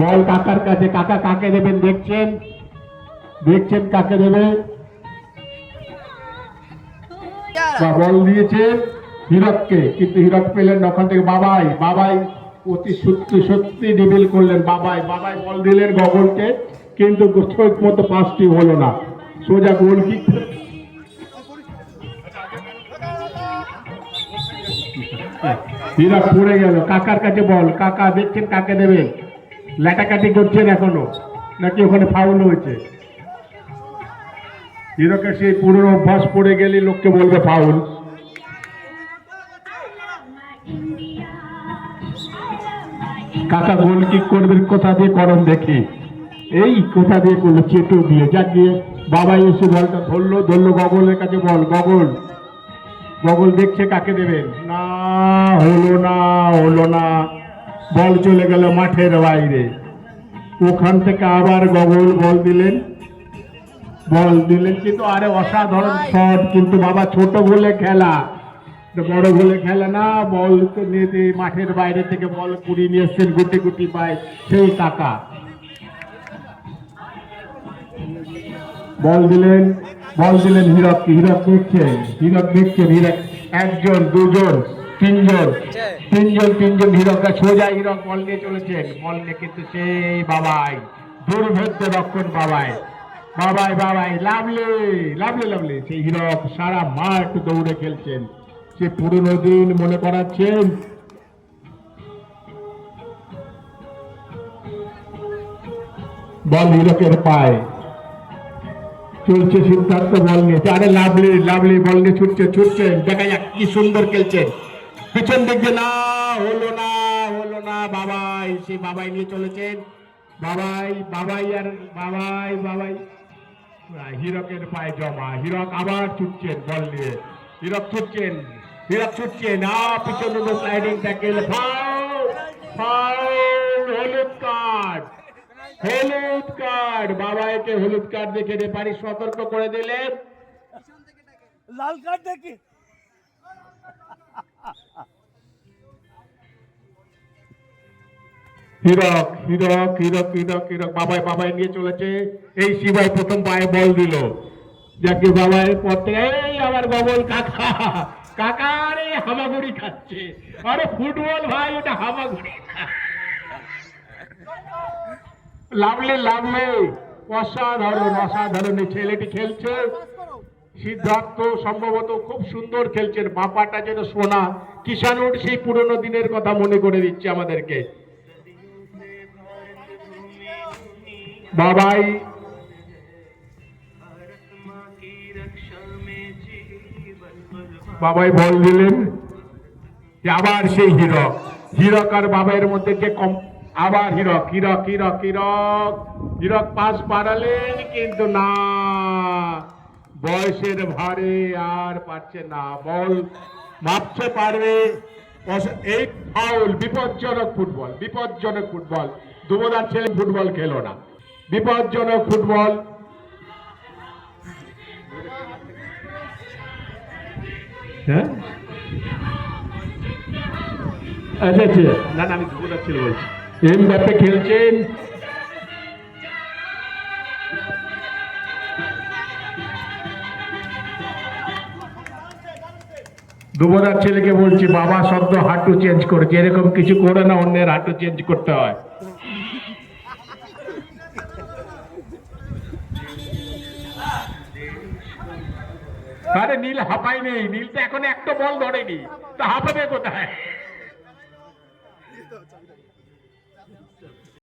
বল কাকার কাছে, কাকা কাকে দেবেন দেখছেন, দেখছেন কাকে দেবে। বল দিয়েছেন হীরককে, কিন্তু হীরক পেলেন না। ওখান থেকে বাবাই, বাবাই অতি সত্যি সত্যি ডিবিল করলেন। বাবাই, বাবাই বল দিলেন গগনকে, কিন্তু ঠিক মতো পাঁচটি হলো না। সোজা গোল কিক। হীরক পড়ে গেল। কাকার কাছে বল, কাকা দেখছেন কাকে দেবে। ল্যাটাকাটি করছেন এখনো, নাকি ওখানে ফাউল হয়েছে? হীরকের সেই পুরনো অভ্যাস পড়ে গেলে লোককে বলবে ফাউল। কাকা গোল কিক করবেন কোথা দিয়ে করেন দেখি। এই কোথা দিয়ে করলো, চেটো দিয়ে। যাক গিয়ে বাবাই এসে বলটা ধরলো, ধরলো গগলের কাছে বল। গগল, গগল দেখছে কাকে দেবেন। না, হলো না, হলো না। বল চলে গেল মাঠের বাইরে। ওখান থেকে আবার গগল বল দিলেন, বল দিলেন, কিন্তু আরে অসাধারণ শট। কিন্তু বাবা ছোট গোলে খেলা, বড় গোলে খেলা না। বল নিয়ে মাঠের বাইরে থেকে বল কুড়িয়ে নিয়ে এসছেন গুটি গুটি পায় সেই কাকা। বল দিলেন, বল দিলেন হীরককে। হীরক দেখছেন, হীরক দেখছেন। হীরক একজন, দুজন, তিনজন, তিনজন, তিনজন হীরকরা সোজা। হীরক বল নিয়ে চলেছেন, বল নিয়ে, কিন্তু সেই বাবাই দুর্ভেদ্য রক্ষণ। বাবাই, বাবাই, বাবাই লাভলি, লাভলি, লাভলি। সেই হীরক সারা মাঠ দৌড়ে খেলছেন, সে পুরনো দিন মনে করাচ্ছেন। বল হীরকের পায়, চলছে সিদ্ধার্থ বল নিয়ে। আরে লাভলি, লাভলি বল নিয়ে ছুটছে, ছুটছেন। দেখা যাক কি সুন্দর খেলছেন। পিছন দিকে না, হলো না, হলো না। বাবাই, সেই বাবাই নিয়ে চলেছেন। বাবাই, বাবাই আর বাবাই, বাবাই হীরকের পায়ে জমা। হীরক আবার ছুটছেন বল নিয়ে। হীরক ছুটছেন, হীরক ছুটছেন। পিছনে স্লাইডিং ট্যাকেল, ফাউল, ফাউল, হলুদ কার্ড, হলুদ কার্ড। বাবাইকে হলুদ কার্ড দেখে রেফারি সতর্ক করে দিলেন। লাল কার্ড দেখি। হীরক, হীরক, হীরক, হীরক, হীরক বাবাই, বাবাই নিয়ে চলেছে। এই শিবাই প্রথম পায়ে বল দিল। যাকে বাবাই পর থেকে এই আবার গগল কাকা, কাকা রে হামাগুড়ি খাচ্ছে। আরে ফুটবল ভাই, ওটা হামাগুড়ি। লাভলি, লাভলি, অসাধারণ, অসাধারণ এই ছেলেটি খেলছে। সিদ্ধার্থ সম্ভবত খুব সুন্দর খেলছেন। বাপাটা যেন সোনা। কিষানুর সেই পুরনো দিনের কথা মনে করে দিচ্ছে আমাদেরকে। বাবাই, বাবাই বল দিলেন। আবার সেই হীরক, হীরক আর বাবাইয়ের মধ্যে কে কম। আবার হীরক, হীরক, হীরক, হীরক, হীরক পাস বাড়ালেন, কিন্তু না, বয়সের ভারে আর পারছে না। বল মাপছে পারবে। এই ফাউল, বিপজ্জনক ফুটবল, বিপজ্জনক ফুটবল। দুবোদার ছেলে ফুটবল খেলো না, বিপজ্জনক ফুটবল। হ্যাঁ, আচ্ছা আচ্ছা, না না, আমি দুবোদার ছেলে বলছি। এমবাপ্পে খেলছেন। দুবোদার ছেলেকে বলছি, বাবা শব্দ হাঁটু চেঞ্জ করেছে। এরকম কিছু করে না, অন্যের হাঁটু চেঞ্জ করতে হয়। আরে নীল হাঁপাই নেই, নীল তো এখন একটা বল ধরেনি, তা হাঁপাবে কোথায়?